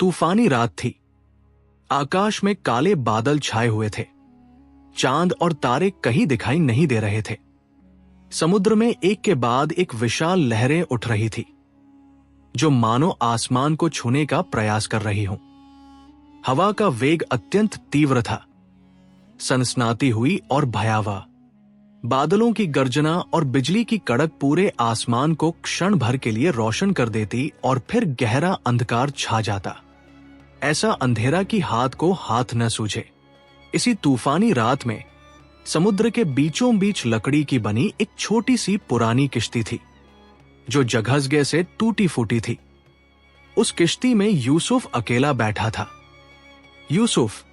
तूफानी रात थी। आकाश में काले बादल छाए हुए थे। चांद और तारे कहीं दिखाई नहीं दे रहे थे। समुद्र में एक के बाद एक विशाल लहरें उठ रही थी, जो मानो आसमान को छूने का प्रयास कर रही हों। हवा का वेग अत्यंत तीव्र था, सनसनाती हुई और भयावह। बादलों की गर्जना और बिजली की कड़क पूरे आसमान को क्षण भर के लिए रोशन कर देती और फिर गहरा अंधकार छा जाता। ऐसा अंधेरा कि हाथ को हाथ न सूझे। इसी तूफानी रात में समुद्र के बीचों बीच लकड़ी की बनी एक छोटी सी पुरानी किश्ती थी, जो जगहजगे से टूटी फूटी थी। उस किश्ती में यूसुफ अकेला बैठा था। यूसुफ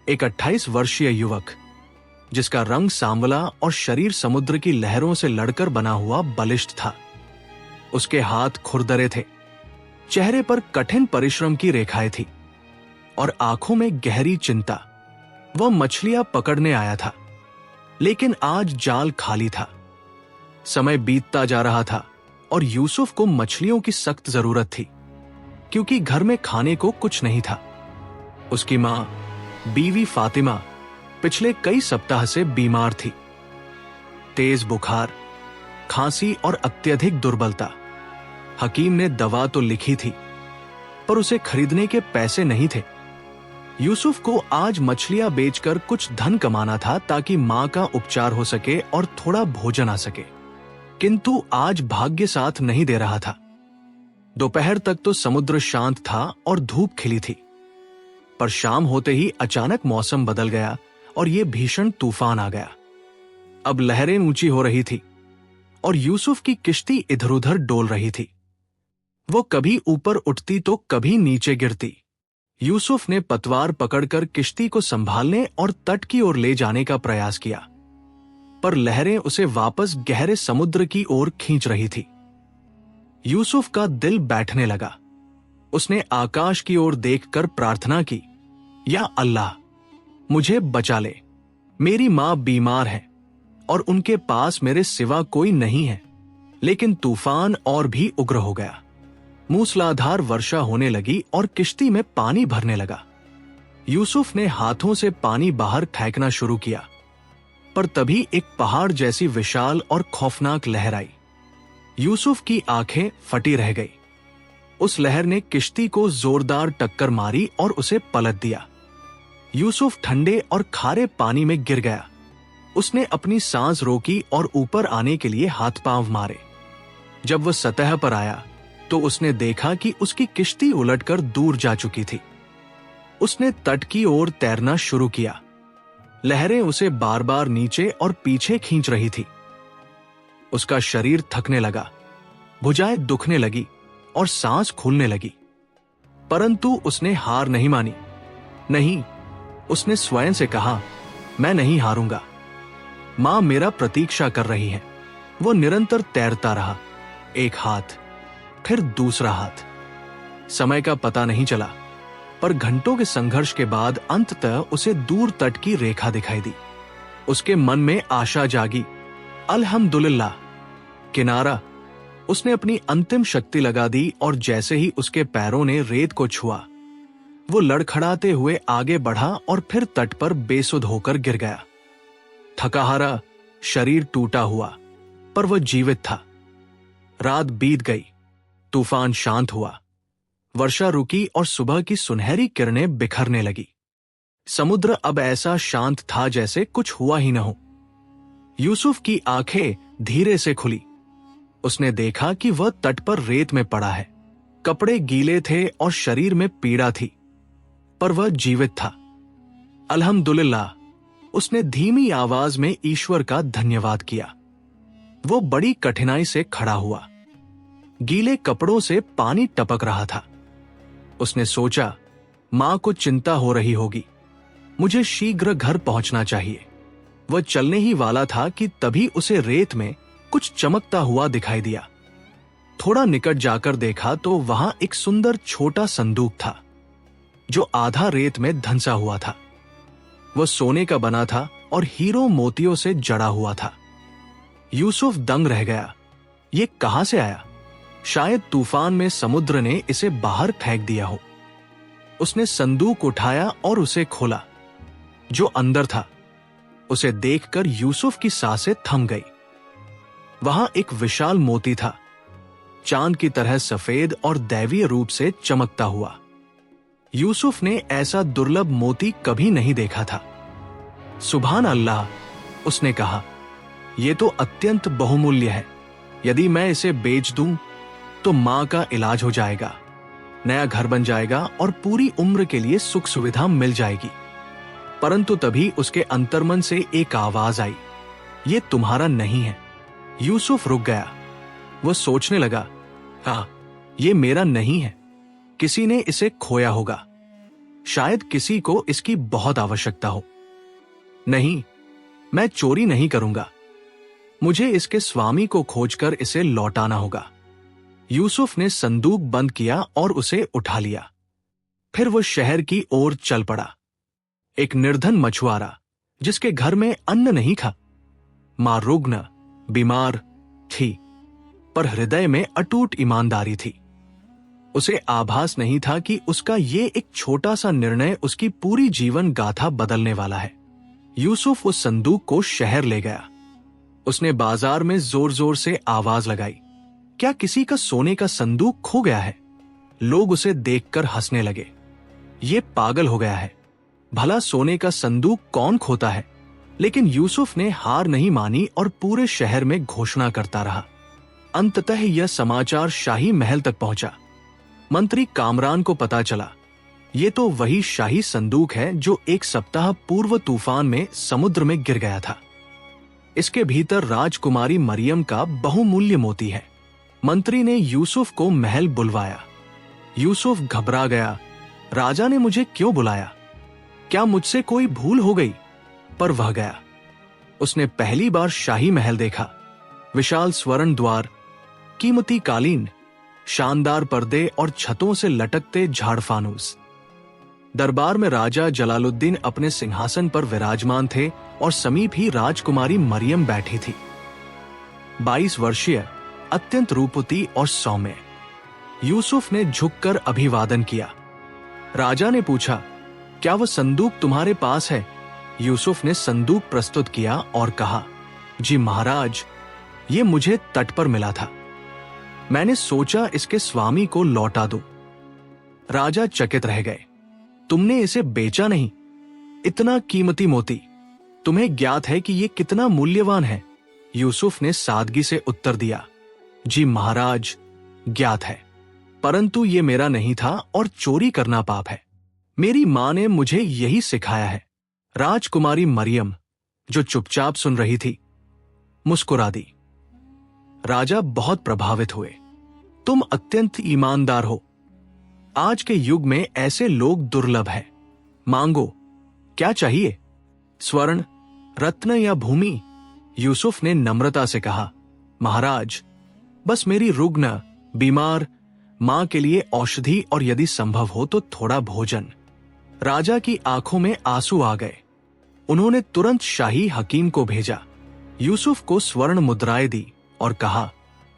एक 28 वर्षीय युवक, जिसका रंग सांवला और शरीर समुद्र की लहरों से लड़कर बना हुआ बलिष्ठ था। उसके हाथ खुरदरे थे, चेहरे पर कठिन परिश्रम की रेखाएं थी और आंखों में गहरी चिंता। वह मछलियां पकड़ने आया था, लेकिन आज जाल खाली था। समय बीतता जा रहा था और यूसुफ को मछलियों की सख्त जरूरत थी, क्योंकि घर में खाने को कुछ नहीं था। उसकी मां बीवी फातिमा पिछले कई सप्ताह से बीमार थी। तेज बुखार, खांसी और अत्यधिक दुर्बलता। हकीम ने दवा तो लिखी थी, पर उसे खरीदने के पैसे नहीं थे। यूसुफ को आज मछलियां बेचकर कुछ धन कमाना था, ताकि मां का उपचार हो सके और थोड़ा भोजन आ सके। किंतु आज भाग्य साथ नहीं दे रहा था। दोपहर तक तो समुद्र शांत था और धूप खिली थी, पर शाम होते ही अचानक मौसम बदल गया और यह भीषण तूफान आ गया। अब लहरें ऊंची हो रही थी और यूसुफ की किश्ती इधर उधर डोल रही थी। वो कभी ऊपर उठती तो कभी नीचे गिरती। यूसुफ ने पतवार पकड़कर किश्ती को संभालने और तट की ओर ले जाने का प्रयास किया, पर लहरें उसे वापस गहरे समुद्र की ओर खींच रही थी। यूसुफ का दिल बैठने लगा। उसने आकाश की ओर देखकर प्रार्थना की, या अल्लाह, मुझे बचा ले। मेरी मां बीमार है और उनके पास मेरे सिवा कोई नहीं है। लेकिन तूफान और भी उग्र हो गया। मूसलाधार वर्षा होने लगी और किश्ती में पानी भरने लगा। यूसुफ ने हाथों से पानी बाहर फेंकना शुरू किया, पर तभी एक पहाड़ जैसी विशाल और खौफनाक लहर आई। यूसुफ की आंखें फटी रह गई। उस लहर ने किश्ती को जोरदार टक्कर मारी और उसे पलट दिया। यूसुफ ठंडे और खारे पानी में गिर गया। उसने अपनी सांस रोकी और ऊपर आने के लिए हाथ पांव मारे। जब वह सतह पर आया तो उसने देखा कि उसकी किश्ती उलटकर दूर जा चुकी थी। उसने तट की ओर तैरना शुरू किया। लहरें उसे बार बार नीचे और पीछे खींच रही थी। उसका शरीर थकने लगा, भुजाएं दुखने लगी और सांस फूलने लगी। परंतु उसने हार नहीं मानी। नहीं, उसने स्वयं से कहा, मैं नहीं हारूंगा। मां मेरा प्रतीक्षा कर रही है। वो निरंतर तैरता रहा, एक हाथ फिर दूसरा हाथ। समय का पता नहीं चला, पर घंटों के संघर्ष के बाद अंततः उसे दूर तट की रेखा दिखाई दी। उसके मन में आशा जागी, अल्हम्दुलिल्लाह, किनारा। उसने अपनी अंतिम शक्ति लगा दी और जैसे ही उसके पैरों ने रेत को छुआ, वो लड़खड़ाते हुए आगे बढ़ा और फिर तट पर बेसुध होकर गिर गया। थकाहारा, शरीर टूटा हुआ, पर वह जीवित था। रात बीत गई, तूफान शांत हुआ, वर्षा रुकी और सुबह की सुनहरी किरणें बिखरने लगी। समुद्र अब ऐसा शांत था जैसे कुछ हुआ ही न हो। यूसुफ की आंखें धीरे से खुली। उसने देखा कि वह तट पर रेत में पड़ा है। कपड़े गीले थे और शरीर में पीड़ा थी, पर वह जीवित था। अल्हम्दुलिल्लाह, उसने धीमी आवाज में ईश्वर का धन्यवाद किया। वो बड़ी कठिनाई से खड़ा हुआ। गीले कपड़ों से पानी टपक रहा था। उसने सोचा, मां को चिंता हो रही होगी, मुझे शीघ्र घर पहुंचना चाहिए। वह चलने ही वाला था कि तभी उसे रेत में कुछ चमकता हुआ दिखाई दिया। थोड़ा निकट जाकर देखा तो वहां एक सुंदर छोटा संदूक था, जो आधा रेत में धंसा हुआ था। वह सोने का बना था और हीरों मोतियों से जड़ा हुआ था। यूसुफ दंग रह गया। ये कहां से आया? शायद तूफान में समुद्र ने इसे बाहर फेंक दिया हो। उसने संदूक उठाया और उसे खोला। जो अंदर था उसे देखकर यूसुफ की सांसें थम गई। वहां एक विशाल मोती था, चांद की तरह सफेद और दैवीय रूप से चमकता हुआ। यूसुफ ने ऐसा दुर्लभ मोती कभी नहीं देखा था। सुभान अल्लाह, उसने कहा, यह तो अत्यंत बहुमूल्य है। यदि मैं इसे बेच दूं तो मां का इलाज हो जाएगा, नया घर बन जाएगा और पूरी उम्र के लिए सुख सुविधा मिल जाएगी। परंतु तभी उसके अंतर्मन से एक आवाज आई, ये तुम्हारा नहीं है। यूसुफ रुक गया। वह सोचने लगा, हाँ, ये मेरा नहीं है, किसी ने इसे खोया होगा। शायद किसी को इसकी बहुत आवश्यकता हो। नहीं, मैं चोरी नहीं करूंगा। मुझे इसके स्वामी को खोजकर इसे लौटाना होगा। यूसुफ ने संदूक बंद किया और उसे उठा लिया। फिर वो शहर की ओर चल पड़ा। एक निर्धन मछुआरा जिसके घर में अन्न नहीं था। मां रुग्ण, बीमार थी, पर हृदय में अटूट ईमानदारी थी। उसे आभास नहीं था कि उसका ये एक छोटा सा निर्णय उसकी पूरी जीवन गाथा बदलने वाला है। यूसुफ उस संदूक को शहर ले गया। उसने बाजार में जोर जोर से आवाज लगाई, क्या किसी का सोने का संदूक खो गया है? लोग उसे देखकर हंसने लगे। ये पागल हो गया है, भला सोने का संदूक कौन खोता है? लेकिन यूसुफ ने हार नहीं मानी और पूरे शहर में घोषणा करता रहा। अंततः यह समाचार शाही महल तक पहुंचा। मंत्री कामरान को पता चला, ये तो वही शाही संदूक है जो एक सप्ताह पूर्व तूफान में समुद्र में गिर गया था। इसके भीतर राजकुमारी मरियम का बहुमूल्य मोती है। मंत्री ने यूसुफ को महल बुलवाया। यूसुफ घबरा गया। राजा ने मुझे क्यों बुलाया? क्या मुझसे कोई भूल हो गई? पर वह गया। उसने पहली बार शाही महल देखा। विशाल स्वर्ण द्वार, कीमती कालीन, शानदार पर्दे और छतों से लटकते झाड़फानूस। दरबार में राजा जलालुद्दीन अपने सिंहासन पर विराजमान थे और समीप ही राजकुमारी मरियम बैठी थी। 22 वर्षीय, अत्यंत रूपवती और सौम्य। यूसुफ ने झुककर अभिवादन किया। राजा ने पूछा, क्या वह संदूक तुम्हारे पास है? यूसुफ ने संदूक प्रस्तुत किया और कहा, जी महाराज, ये मुझे तट पर मिला था। मैंने सोचा इसके स्वामी को लौटा दूं। राजा चकित रह गए। तुमने इसे बेचा नहीं? इतना कीमती मोती, तुम्हें ज्ञात है कि यह कितना मूल्यवान है? यूसुफ ने सादगी से उत्तर दिया, जी महाराज, ज्ञात है, परंतु ये मेरा नहीं था और चोरी करना पाप है। मेरी मां ने मुझे यही सिखाया है। राजकुमारी मरियम, जो चुपचाप सुन रही थी, मुस्कुरा दी। राजा बहुत प्रभावित हुए। तुम अत्यंत ईमानदार हो। आज के युग में ऐसे लोग दुर्लभ हैं। मांगो, क्या चाहिए? स्वर्ण, रत्न या भूमि? यूसुफ ने नम्रता से कहा, महाराज, बस मेरी रुग्ण, बीमार मां के लिए औषधि और यदि संभव हो तो थोड़ा भोजन। राजा की आंखों में आंसू आ गए। उन्होंने तुरंत शाही हकीम को भेजा। यूसुफ को स्वर्ण मुद्राएं दी और कहा,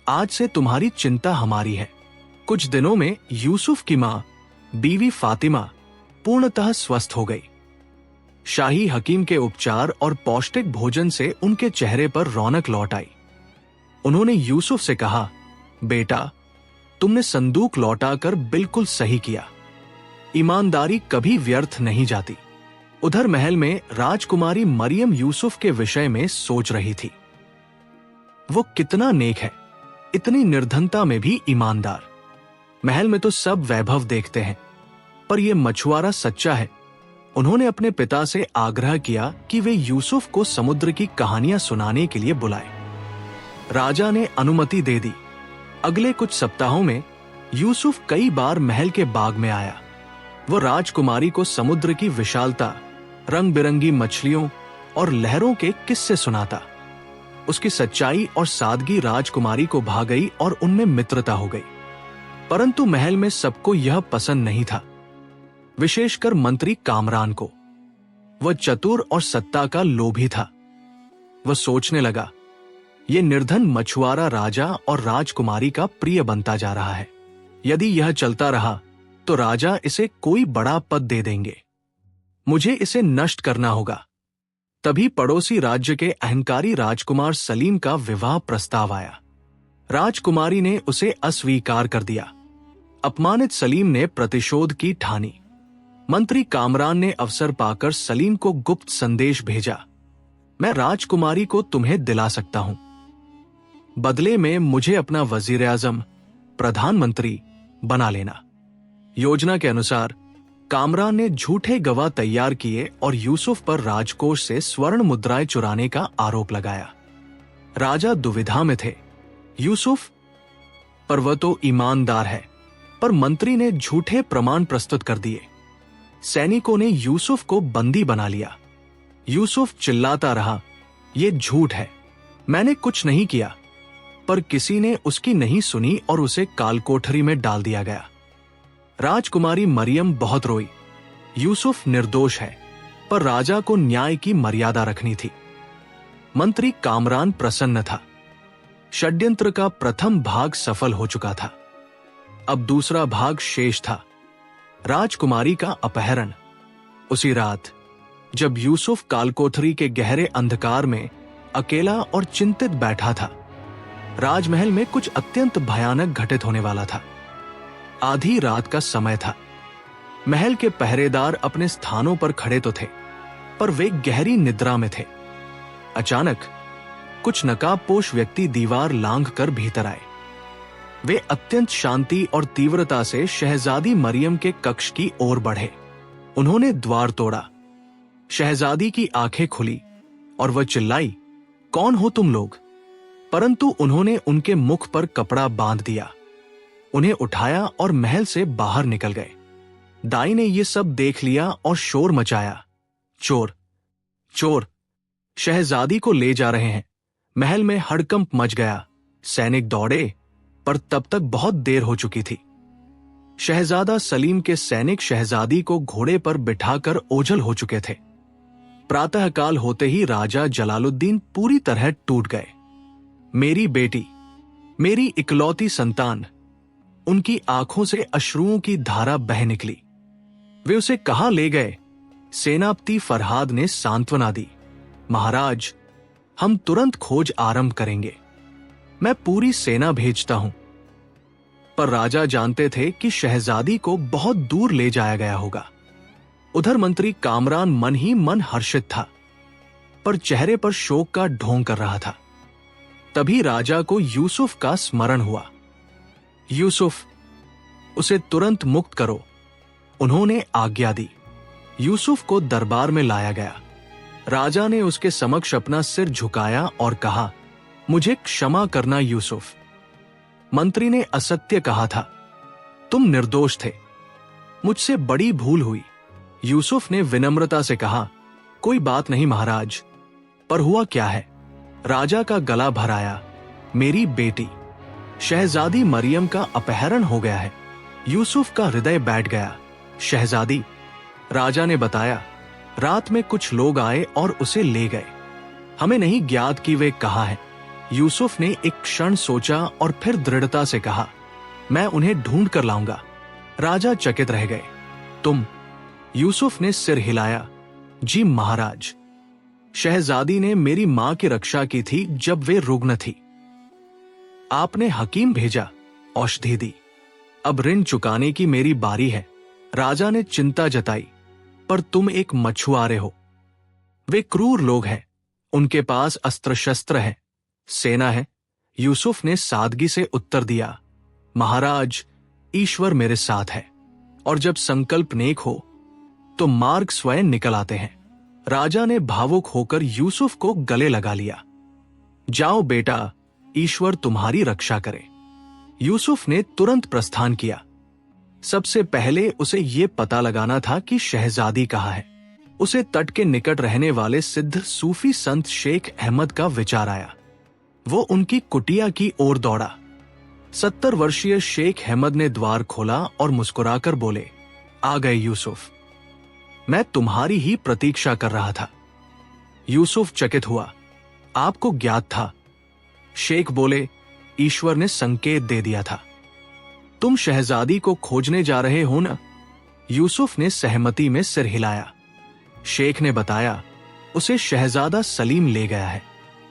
आज से तुम्हारी चिंता हमारी है। कुछ दिनों में यूसुफ की मां, बीवी फातिमा, पूर्णतः स्वस्थ हो गई। शाही हकीम के उपचार और पौष्टिक भोजन से उनके चेहरे पर रौनक लौट आई। उन्होंने यूसुफ से कहा, बेटा, तुमने संदूक लौटाकर बिल्कुल सही किया। ईमानदारी कभी व्यर्थ नहीं जाती। उधर महल में राजकुमारी मरियम यूसुफ के विषय में सोच रही थी। वो कितना नेक है, इतनी निर्धनता में भी ईमानदार। महल में तो सब वैभव देखते हैं, पर यह मछुआरा सच्चा है। उन्होंने अपने पिता से आग्रह किया कि वे यूसुफ को समुद्र की कहानियां सुनाने के लिए बुलाए। राजा ने अनुमति दे दी। अगले कुछ सप्ताहों में यूसुफ कई बार महल के बाग में आया। वो राजकुमारी को समुद्र की विशालता, रंग बिरंगी मछलियों और लहरों के किस्से सुनाता। उसकी सच्चाई और सादगी राजकुमारी को भा गई और उनमें मित्रता हो गई। परंतु महल में सबको यह पसंद नहीं था, विशेषकर मंत्री कामरान को। वह चतुर और सत्ता का लोभी था। वह सोचने लगा, ये निर्धन मछुआरा राजा और राजकुमारी का प्रिय बनता जा रहा है। यदि यह चलता रहा तो राजा इसे कोई बड़ा पद दे देंगे। मुझे इसे नष्ट करना होगा। तभी पड़ोसी राज्य के अहंकारी राजकुमार सलीम का विवाह प्रस्ताव आया। राजकुमारी ने उसे अस्वीकार कर दिया। अपमानित सलीम ने प्रतिशोध की ठानी। मंत्री कामरान ने अवसर पाकर सलीम को गुप्त संदेश भेजा, मैं राजकुमारी को तुम्हें दिला सकता हूं। बदले में मुझे अपना वजीर आजम, प्रधानमंत्री बना लेना। योजना के अनुसार कामरान ने झूठे गवाह तैयार किए और यूसुफ पर राजकोष से स्वर्ण मुद्राएं चुराने का आरोप लगाया। राजा दुविधा में थे। यूसुफ पर वह तो ईमानदार है, पर मंत्री ने झूठे प्रमाण प्रस्तुत कर दिए। सैनिकों ने यूसुफ को बंदी बना लिया। यूसुफ चिल्लाता रहा, यह झूठ है, मैंने कुछ नहीं किया। पर किसी ने उसकी नहीं सुनी और उसे कालकोठरी में डाल दिया गया। राजकुमारी मरियम बहुत रोई। यूसुफ निर्दोष है, पर राजा को न्याय की मर्यादा रखनी थी। मंत्री कामरान प्रसन्न था। षड्यंत्र का प्रथम भाग सफल हो चुका था। अब दूसरा भाग शेष था, राजकुमारी का अपहरण। उसी रात जब यूसुफ कालकोठरी के गहरे अंधकार में अकेला और चिंतित बैठा था, राजमहल में कुछ अत्यंत भयानक घटित होने वाला था। आधी रात का समय था। महल के पहरेदार अपने स्थानों पर खड़े तो थे, पर वे गहरी निद्रा में थे। अचानक कुछ नकाबपोश व्यक्ति दीवार लांघकर भीतर आए। वे अत्यंत शांति और तीव्रता से शहजादी मरियम के कक्ष की ओर बढ़े। उन्होंने द्वार तोड़ा। शहजादी की आंखें खुली और वह चिल्लाई, कौन हो तुम लोग? परंतु उन्होंने उनके मुख पर कपड़ा बांध दिया, उन्हें उठाया और महल से बाहर निकल गए। दाई ने यह सब देख लिया और शोर मचाया, चोर, चोर, शहजादी को ले जा रहे हैं। महल में हड़कंप मच गया। सैनिक दौड़े, पर तब तक बहुत देर हो चुकी थी। शहजादा सलीम के सैनिक शहजादी को घोड़े पर बिठाकर ओझल हो चुके थे। प्रातःकाल होते ही राजा जलालुद्दीन पूरी तरह टूट गए। मेरी बेटी, मेरी इकलौती संतान, उनकी आंखों से अश्रुओं की धारा बह निकली। वे उसे कहां ले गए? सेनापति फरहाद ने सांत्वना दी, महाराज, हम तुरंत खोज आरंभ करेंगे, मैं पूरी सेना भेजता हूं। पर राजा जानते थे कि शहजादी को बहुत दूर ले जाया गया होगा। उधर मंत्री कामरान मन ही मन हर्षित था, पर चेहरे पर शोक का ढोंग कर रहा था। तभी राजा को यूसुफ का स्मरण हुआ। यूसुफ, उसे तुरंत मुक्त करो। उन्होंने आज्ञा दी। यूसुफ को दरबार में लाया गया। राजा ने उसके समक्ष अपना सिर झुकाया और कहा, मुझे क्षमा करना यूसुफ। मंत्री ने असत्य कहा था, तुम निर्दोष थे, मुझसे बड़ी भूल हुई। यूसुफ ने विनम्रता से कहा, कोई बात नहीं महाराज। पर हुआ क्या है? राजा का गला भर आया, मेरी बेटी शहजादी मरियम का अपहरण हो गया है। यूसुफ का हृदय बैठ गया। शहजादी, राजा ने बताया, रात में कुछ लोग आए और उसे ले गए। हमें नहीं ज्ञात कि वे कहां हैं। यूसुफ ने एक क्षण सोचा और फिर दृढ़ता से कहा, मैं उन्हें ढूंढ कर लाऊंगा। राजा चकित रह गए। तुम? यूसुफ ने सिर हिलाया, जी महाराज। शहजादी ने मेरी मां की रक्षा की थी जब वे रुग्ण थी। आपने हकीम भेजा, औषधि दी। अब ऋण चुकाने की मेरी बारी है। राजा ने चिंता जताई, पर तुम एक मछुआरे हो। वे क्रूर लोग हैं, उनके पास अस्त्र शस्त्र है, सेना है। यूसुफ ने सादगी से उत्तर दिया, महाराज, ईश्वर मेरे साथ है, और जब संकल्प नेक हो तो मार्ग स्वयं निकल आते हैं। राजा ने भावुक होकर यूसुफ को गले लगा लिया। जाओ बेटा, ईश्वर तुम्हारी रक्षा करे। यूसुफ ने तुरंत प्रस्थान किया। सबसे पहले उसे यह पता लगाना था कि शहजादी कहाँ है। उसे तट के निकट रहने वाले सिद्ध सूफी संत शेख अहमद का विचार आया। वो उनकी कुटिया की ओर दौड़ा। 70 वर्षीय शेख अहमद ने द्वार खोला और मुस्कुराकर बोले, आ गए यूसुफ, मैं तुम्हारी ही प्रतीक्षा कर रहा था। यूसुफ चकित हुआ, आपको ज्ञात था? शेख बोले, ईश्वर ने संकेत दे दिया था। तुम शहजादी को खोजने जा रहे हो ना? यूसुफ ने सहमति में सिर हिलाया। शेख ने बताया, उसे शहजादा सलीम ले गया है।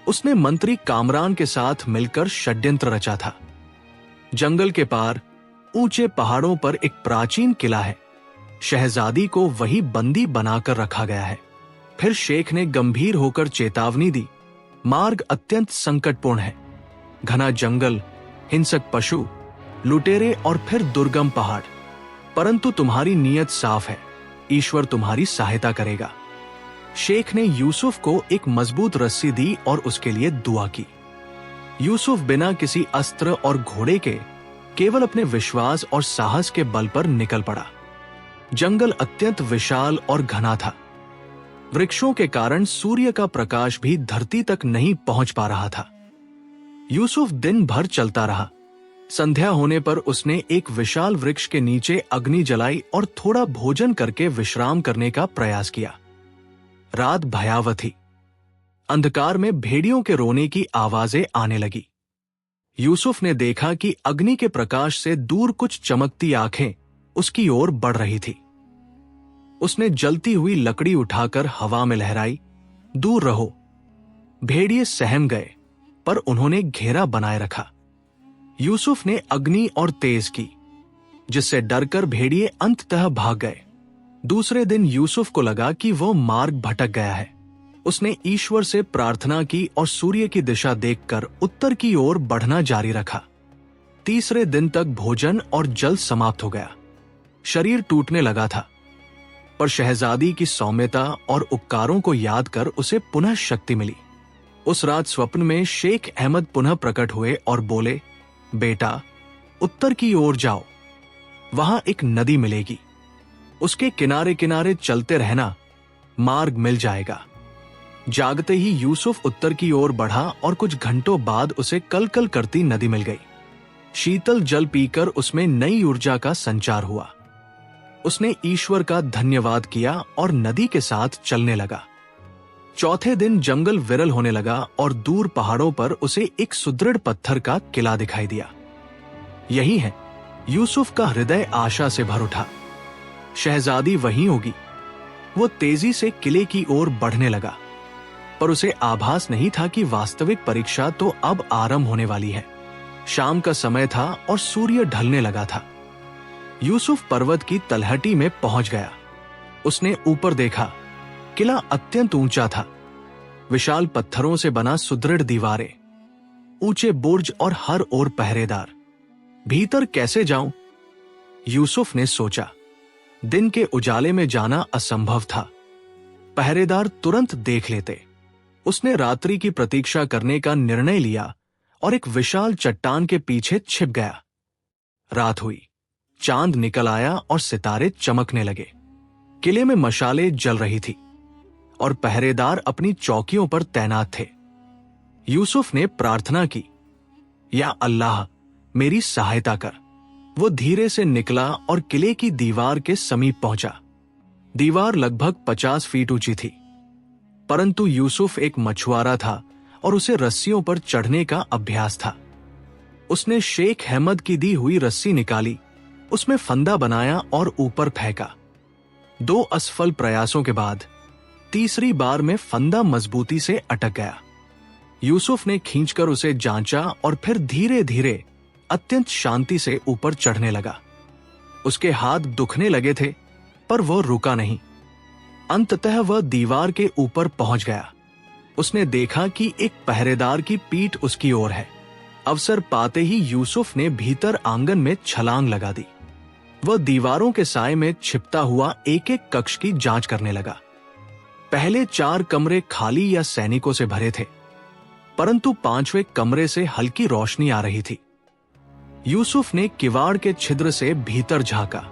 उसने मंत्री कामरान के साथ मिलकर षड्यंत्र रचा था। जंगल के पार ऊंचे पहाड़ों पर एक प्राचीन किला है। शहजादी को वही बंदी बनाकर रखा गया है। फिर शेख ने गंभीर होकर चेतावनी दी, मार्ग अत्यंत संकटपूर्ण है। घना जंगल, हिंसक पशु, लुटेरे और फिर दुर्गम पहाड़। परंतु तुम्हारी नीयत साफ है, ईश्वर तुम्हारी सहायता करेगा। शेख ने यूसुफ को एक मजबूत रस्सी दी और उसके लिए दुआ की। यूसुफ बिना किसी अस्त्र और घोड़े के केवल अपने विश्वास और साहस के बल पर निकल पड़ा। जंगल अत्यंत विशाल और घना था। वृक्षों के कारण सूर्य का प्रकाश भी धरती तक नहीं पहुंच पा रहा था। यूसुफ दिन भर चलता रहा। संध्या होने पर उसने एक विशाल वृक्ष के नीचे अग्नि जलाई और थोड़ा भोजन करके विश्राम करने का प्रयास किया। रात भयावह थी। अंधकार में भेड़ियों के रोने की आवाजें आने लगी। यूसुफ ने देखा कि अग्नि के प्रकाश से दूर कुछ चमकती आंखें उसकी ओर बढ़ रही थी। उसने जलती हुई लकड़ी उठाकर हवा में लहराई, दूर रहो। भेड़िए सहम गए, पर उन्होंने घेरा बनाए रखा। यूसुफ ने अग्नि और तेज की, जिससे डरकर भेड़िए अंततः भाग गए। दूसरे दिन यूसुफ को लगा कि वो मार्ग भटक गया है। उसने ईश्वर से प्रार्थना की और सूर्य की दिशा देखकर उत्तर की ओर बढ़ना जारी रखा। तीसरे दिन तक भोजन और जल समाप्त हो गया। शरीर टूटने लगा था, पर शहजादी की सौम्यता और उपकारों को याद कर उसे पुनः शक्ति मिली। उस रात स्वप्न में शेख अहमद पुनः प्रकट हुए और बोले, बेटा, उत्तर की ओर जाओ, वहां एक नदी मिलेगी। उसके किनारे किनारे चलते रहना, मार्ग मिल जाएगा। जागते ही यूसुफ उत्तर की ओर बढ़ा और कुछ घंटों बाद उसे कलकल करती नदी मिल गई। शीतल जल पीकर उसमें नई ऊर्जा का संचार हुआ। उसने ईश्वर का धन्यवाद किया और नदी के साथ चलने लगा। चौथे दिन जंगल विरल होने लगा और दूर पहाड़ों पर उसे एक सुदृढ़ पत्थर का किला दिखाई दिया। यही है। यूसुफ का हृदय आशा से भर उठा। शहजादी वहीं होगी। वो तेजी से किले की ओर बढ़ने लगा, पर उसे आभास नहीं था कि वास्तविक परीक्षा तो अब आरंभ होने वाली है। शाम का समय था और सूर्य ढलने लगा था। यूसुफ पर्वत की तलहटी में पहुंच गया। उसने ऊपर देखा। किला अत्यंत ऊंचा था। विशाल पत्थरों से बना सुदृढ़ दीवारें, ऊंचे बुर्ज और हर ओर पहरेदार। भीतर कैसे जाऊं? यूसुफ ने सोचा। दिन के उजाले में जाना असंभव था। पहरेदार तुरंत देख लेते। उसने रात्रि की प्रतीक्षा करने का निर्णय लिया और एक विशाल चट्टान के पीछे छिप गया। रात हुई। चांद निकल आया और सितारे चमकने लगे। किले में मशालें जल रही थी और पहरेदार अपनी चौकियों पर तैनात थे। यूसुफ ने प्रार्थना की, या अल्लाह, मेरी सहायता कर। वो धीरे से निकला और किले की दीवार के समीप पहुंचा। दीवार लगभग 50 फीट ऊंची थी, परंतु यूसुफ एक मछुआरा था और उसे रस्सियों पर चढ़ने का अभ्यास था। उसने शेख अहमद की दी हुई रस्सी निकाली, उसमें फंदा बनाया और ऊपर फेंका। 2 असफल प्रयासों के बाद तीसरी बार में फंदा मजबूती से अटक गया। यूसुफ ने खींचकर उसे जांचा और फिर धीरे धीरे अत्यंत शांति से ऊपर चढ़ने लगा। उसके हाथ दुखने लगे थे, पर वह रुका नहीं। अंततः वह दीवार के ऊपर पहुंच गया। उसने देखा कि एक पहरेदार की पीठ उसकी ओर है। अवसर पाते ही यूसुफ ने भीतर आंगन में छलांग लगा दी। वह दीवारों के साए में छिपता हुआ एक एक कक्ष की जांच करने लगा। पहले 4 कमरे खाली या सैनिकों से भरे थे, परंतु 5वें कमरे से हल्की रोशनी आ रही थी। यूसुफ ने किवाड़ के छिद्र से भीतर झांका।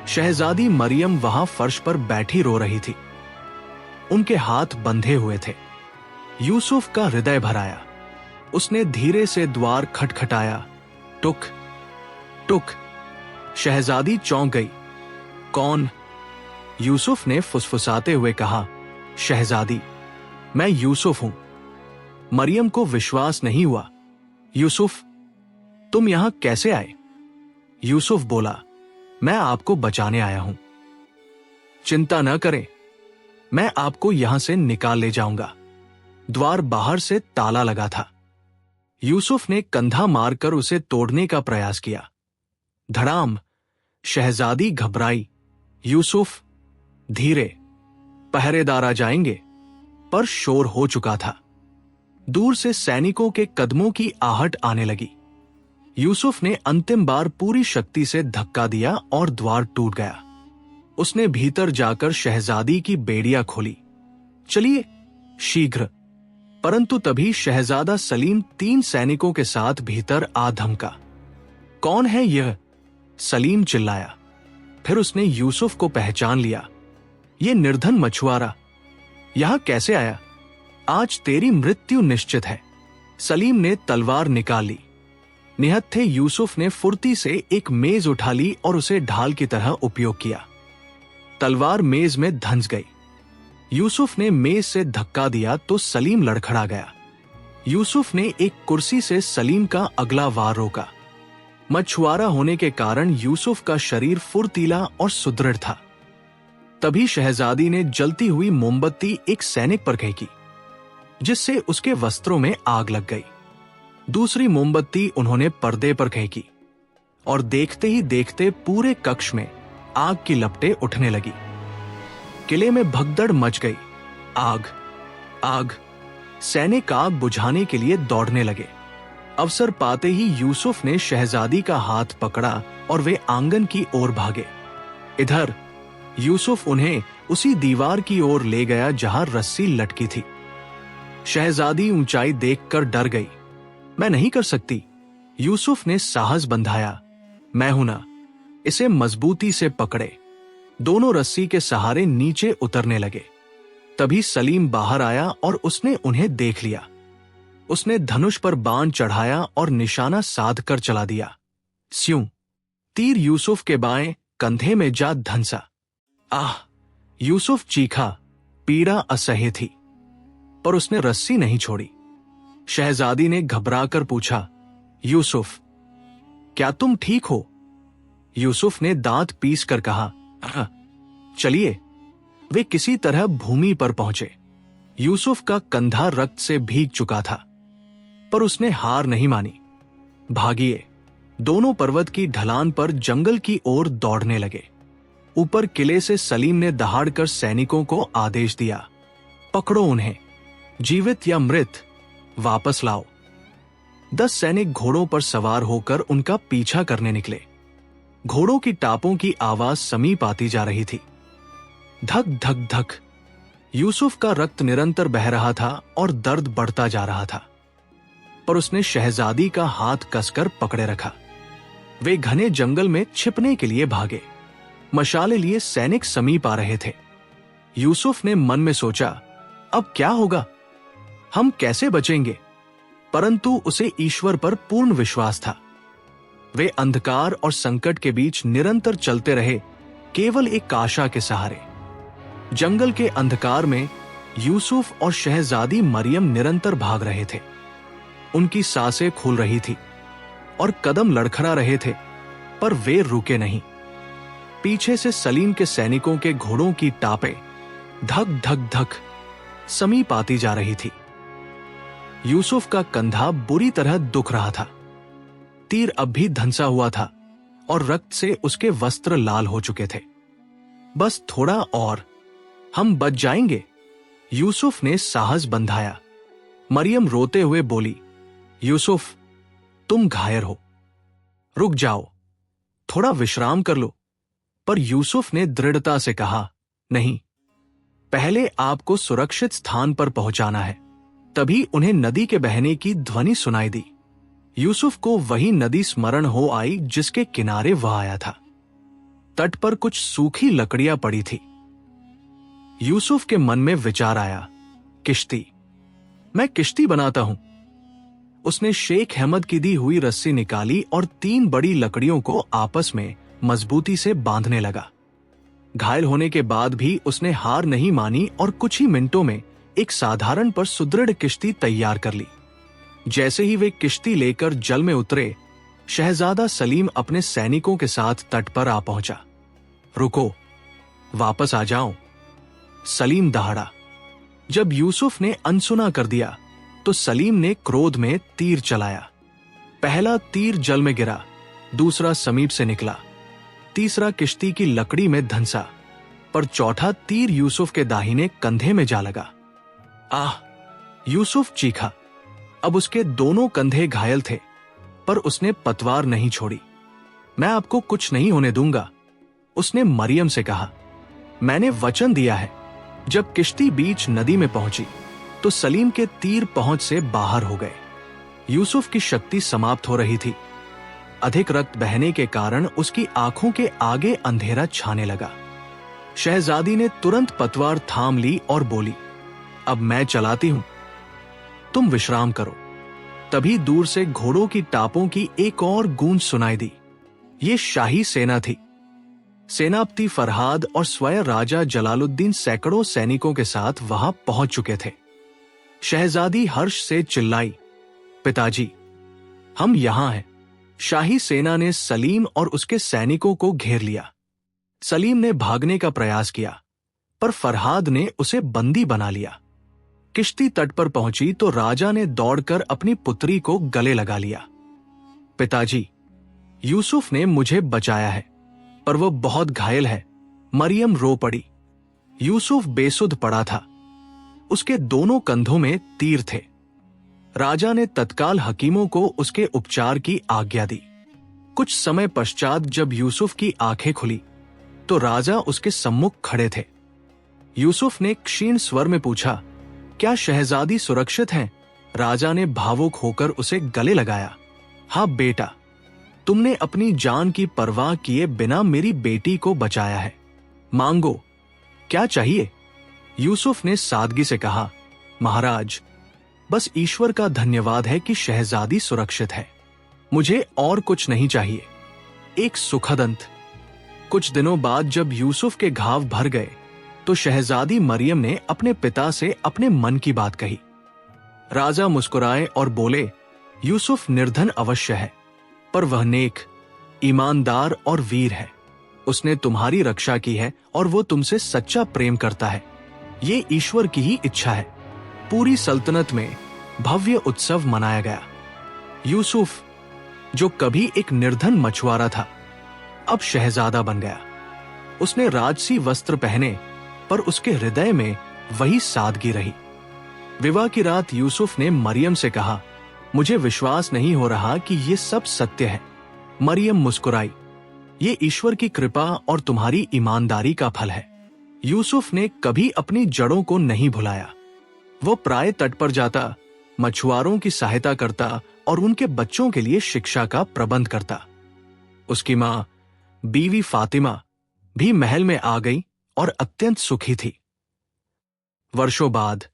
शहजादी मरियम वहां फर्श पर बैठी रो रही थी। उनके हाथ बंधे हुए थे। यूसुफ का हृदय भर आया। उसने धीरे से द्वार खटखटाया। टुक टुक। शहजादी चौंक गई। कौन? यूसुफ ने फुसफुसाते हुए कहा, शहजादी, मैं यूसुफ हूं। मरियम को विश्वास नहीं हुआ। यूसुफ, तुम यहां कैसे आए? यूसुफ बोला, मैं आपको बचाने आया हूं। चिंता न करें, मैं आपको यहां से निकाल ले जाऊंगा। द्वार बाहर से ताला लगा था। यूसुफ ने कंधा मारकर उसे तोड़ने का प्रयास किया। धड़ाम। शहजादी घबराई। यूसुफ, धीरे, पहरेदार आ जाएंगे। पर शोर हो चुका था। दूर से सैनिकों के कदमों की आहट आने लगी। यूसुफ ने अंतिम बार पूरी शक्ति से धक्का दिया और द्वार टूट गया। उसने भीतर जाकर शहजादी की बेड़ियां खोली। चलिए, शीघ्र। परंतु तभी शहजादा सलीम 3 सैनिकों के साथ भीतर आ धमका। कौन है यह? सलीम चिल्लाया। फिर उसने यूसुफ को पहचान लिया। ये निर्धन मछुआरा यहां कैसे आया? आज तेरी मृत्यु निश्चित है। सलीम ने तलवार निकाल ली। निहत्थे यूसुफ ने फुर्ती से एक मेज उठा ली और उसे ढाल की तरह उपयोग किया। तलवार मेज में धंस गई। यूसुफ ने मेज से धक्का दिया तो सलीम लड़खड़ा गया। यूसुफ ने एक कुर्सी से सलीम का अगला वार रोका। मछुआरा होने के कारण यूसुफ का शरीर फुर्तीला और सुदृढ़ था। तभी शहजादी ने जलती हुई मोमबत्ती एक सैनिक पर फेंकी, जिससे उसके वस्त्रों में आग लग गई। दूसरी मोमबत्ती उन्होंने पर्दे पर फेंकी और देखते ही देखते पूरे कक्ष में आग की लपटें उठने लगी। किले में भगदड़ मच गई। आग, आग। सैनिक आग बुझाने के लिए दौड़ने लगे। अवसर पाते ही यूसुफ ने शहजादी का हाथ पकड़ा और वे आंगन की ओर भागे। इधर यूसुफ उन्हें उसी दीवार की ओर ले गया जहां रस्सी लटकी थी। शहजादी ऊंचाई देखकर डर गई। मैं नहीं कर सकती। यूसुफ ने साहस बंधाया। मैं हूं ना। इसे मजबूती से पकड़े। दोनों रस्सी के सहारे नीचे उतरने लगे। तभी सलीम बाहर आया और उसने उन्हें देख लिया। उसने धनुष पर बाण चढ़ाया और निशाना साध कर चला दिया। स्यूं। तीर यूसुफ के बाएं कंधे में जा धंसा। आह! यूसुफ चीखा। पीड़ा असह्य थी, पर उसने रस्सी नहीं छोड़ी। शहजादी ने घबराकर पूछा, यूसुफ, क्या तुम ठीक हो? यूसुफ ने दांत पीस कर कहा, हाँ, चलिए। वे किसी तरह भूमि पर पहुंचे। यूसुफ का कंधा रक्त से भीग चुका था, पर उसने हार नहीं मानी। भागिए। दोनों पर्वत की ढलान पर जंगल की ओर दौड़ने लगे। ऊपर किले से सलीम ने दहाड़कर सैनिकों को आदेश दिया, पकड़ो उन्हें, जीवित या मृत, वापस लाओ। 10 सैनिक घोड़ों पर सवार होकर उनका पीछा करने निकले। घोड़ों की टापों की आवाज समीप आती जा रही थी। धक धक धक। यूसुफ का रक्त निरंतर बह रहा था और दर्द बढ़ता जा रहा था, पर उसने शहजादी का हाथ कसकर पकड़े रखा। वे घने जंगल में छिपने के लिए भागे। मशाले लिए सैनिक समीप आ रहे थे। यूसुफ ने मन में सोचा, अब क्या होगा? हम कैसे बचेंगे? परंतु उसे ईश्वर पर पूर्ण विश्वास था। वे अंधकार और संकट के बीच निरंतर चलते रहे, केवल एक आशा के सहारे। जंगल के अंधकार में यूसुफ और शहजादी मरियम निरंतर भाग रहे थे। उनकी सांसें खुल रही थी और कदम लड़खड़ा रहे थे, पर वे रुके नहीं। पीछे से सलीम के सैनिकों के घोड़ों की टापें धक धक धक समीप आती जा रही थी। यूसुफ का कंधा बुरी तरह दुख रहा था। तीर अब भी धंसा हुआ था और रक्त से उसके वस्त्र लाल हो चुके थे। बस थोड़ा और, हम बच जाएंगे। यूसुफ ने साहस बंधाया। मरियम रोते हुए बोली, यूसुफ, तुम घायल हो, रुक जाओ, थोड़ा विश्राम कर लो। पर यूसुफ ने दृढ़ता से कहा, नहीं, पहले आपको सुरक्षित स्थान पर पहुंचाना है। तभी उन्हें नदी के बहने की ध्वनि सुनाई दी। यूसुफ को वही नदी स्मरण हो आई जिसके किनारे वह आया था। तट पर कुछ सूखी लकड़ियां पड़ी थी। यूसुफ के मन में विचार आया, किश्ती, मैं किश्ती बनाता हूं। उसने शेख अहमद की दी हुई रस्सी निकाली और 3 बड़ी लकड़ियों को आपस में मजबूती से बांधने लगा। घायल होने के बाद भी उसने हार नहीं मानी और कुछ ही मिनटों में एक साधारण पर सुदृढ़ किश्ती तैयार कर ली। जैसे ही वे किश्ती लेकर जल में उतरे, शहजादा सलीम अपने सैनिकों के साथ तट पर आ पहुंचा। रुको, वापस आ जाओ, सलीम दहाड़ा। जब यूसुफ ने अनसुना कर दिया तो सलीम ने क्रोध में तीर चलाया। पहला तीर जल में गिरा, दूसरा समीप से निकला, तीसरा किश्ती की लकड़ी में धंसा, पर चौथा तीर यूसुफ के दाहिने कंधे में जा लगा। आह! यूसुफ चीखा। अब उसके दोनों कंधे घायल थे, पर उसने पतवार नहीं छोड़ी। मैं आपको कुछ नहीं होने दूंगा, उसने मरियम से कहा। मैंने वचन दिया है। जब किश्ती बीच नदी में पहुंची तो सलीम के तीर पहुंच से बाहर हो गए। यूसुफ की शक्ति समाप्त हो रही थी। अधिक रक्त बहने के कारण उसकी आंखों के आगे अंधेरा छाने लगा। शहजादी ने तुरंत पतवार थाम ली और बोली, अब मैं चलाती हूं, तुम विश्राम करो। तभी दूर से घोड़ों की टापों की एक और गूंज सुनाई दी। ये शाही सेना थी। सेनापति फरहाद और स्वयं राजा जलालुद्दीन सैकड़ों सैनिकों के साथ वहां पहुंच चुके थे। शहजादी हर्ष से चिल्लाई, पिताजी, हम यहां हैं। शाही सेना ने सलीम और उसके सैनिकों को घेर लिया। सलीम ने भागने का प्रयास किया, पर फरहाद ने उसे बंदी बना लिया। किश्ती तट पर पहुंची तो राजा ने दौड़कर अपनी पुत्री को गले लगा लिया। पिताजी, यूसुफ ने मुझे बचाया है, पर वो बहुत घायल है। मरियम रो पड़ी। यूसुफ बेसुध पड़ा था। उसके दोनों कंधों में तीर थे। राजा ने तत्काल हकीमों को उसके उपचार की आज्ञा दी। कुछ समय पश्चात जब यूसुफ की आंखें खुली तो राजा उसके सम्मुख खड़े थे। यूसुफ ने क्षीण स्वर में पूछा, क्या शहजादी सुरक्षित हैं? राजा ने भावुक होकर उसे गले लगाया। हाँ बेटा, तुमने अपनी जान की परवाह किए बिना मेरी बेटी को बचाया है। मांगो, क्या चाहिए? यूसुफ ने सादगी से कहा, महाराज, बस ईश्वर का धन्यवाद है कि शहजादी सुरक्षित है। मुझे और कुछ नहीं चाहिए। एक सुखद अंत। कुछ दिनों बाद जब यूसुफ के घाव भर गए तो शहजादी मरियम ने अपने पिता से अपने मन की बात कही। राजा मुस्कुराए और बोले, यूसुफ निर्धन अवश्य है, पर वह नेक, ईमानदार और वीर है। उसने तुम्हारी रक्षा की है और वो तुमसे सच्चा प्रेम करता है। ये ईश्वर की ही इच्छा है। पूरी सल्तनत में भव्य उत्सव मनाया गया। यूसुफ, जो कभी एक निर्धन मछुआरा था, अब शहजादा बन गया। उसने राजसी वस्त्र पहने, पर उसके हृदय में वही सादगी रही। विवाह की रात यूसुफ ने मरियम से कहा, मुझे विश्वास नहीं हो रहा कि ये सब सत्य है। मरियम मुस्कुराई। ये ईश्वर की कृपा और तुम्हारी ईमानदारी का फल है। यूसुफ ने कभी अपनी जड़ों को नहीं भुलाया। वो प्राय तट पर जाता, मछुआरों की सहायता करता और उनके बच्चों के लिए शिक्षा का प्रबंध करता। उसकी मां, बीवी फातिमा, भी महल में आ गई और अत्यंत सुखी थी। वर्षों बाद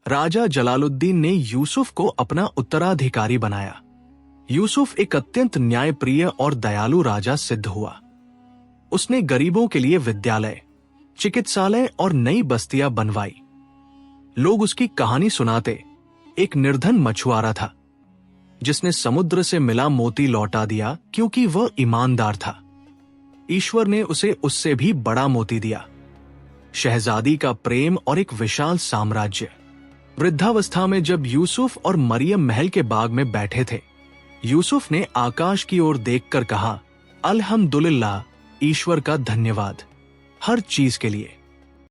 राजा जलालुद्दीन ने यूसुफ को अपना उत्तराधिकारी बनाया। यूसुफ एक अत्यंत न्यायप्रिय और दयालु राजा सिद्ध हुआ। उसने गरीबों के लिए विद्यालय, चिकित्सालय और नई बस्तियां बनवाई। लोग उसकी कहानी सुनाते। एक निर्धन मछुआरा था जिसने समुद्र से मिला मोती लौटा दिया क्योंकि वह ईमानदार था। ईश्वर ने उसे उससे भी बड़ा मोती दिया, शहजादी का प्रेम और एक विशाल साम्राज्य। वृद्धावस्था में जब यूसुफ और मरियम महल के बाग में बैठे थे, यूसुफ ने आकाश की ओर देखकर कहा, अल्हम्दुलिल्लाह, ईश्वर का धन्यवाद हर चीज के लिए।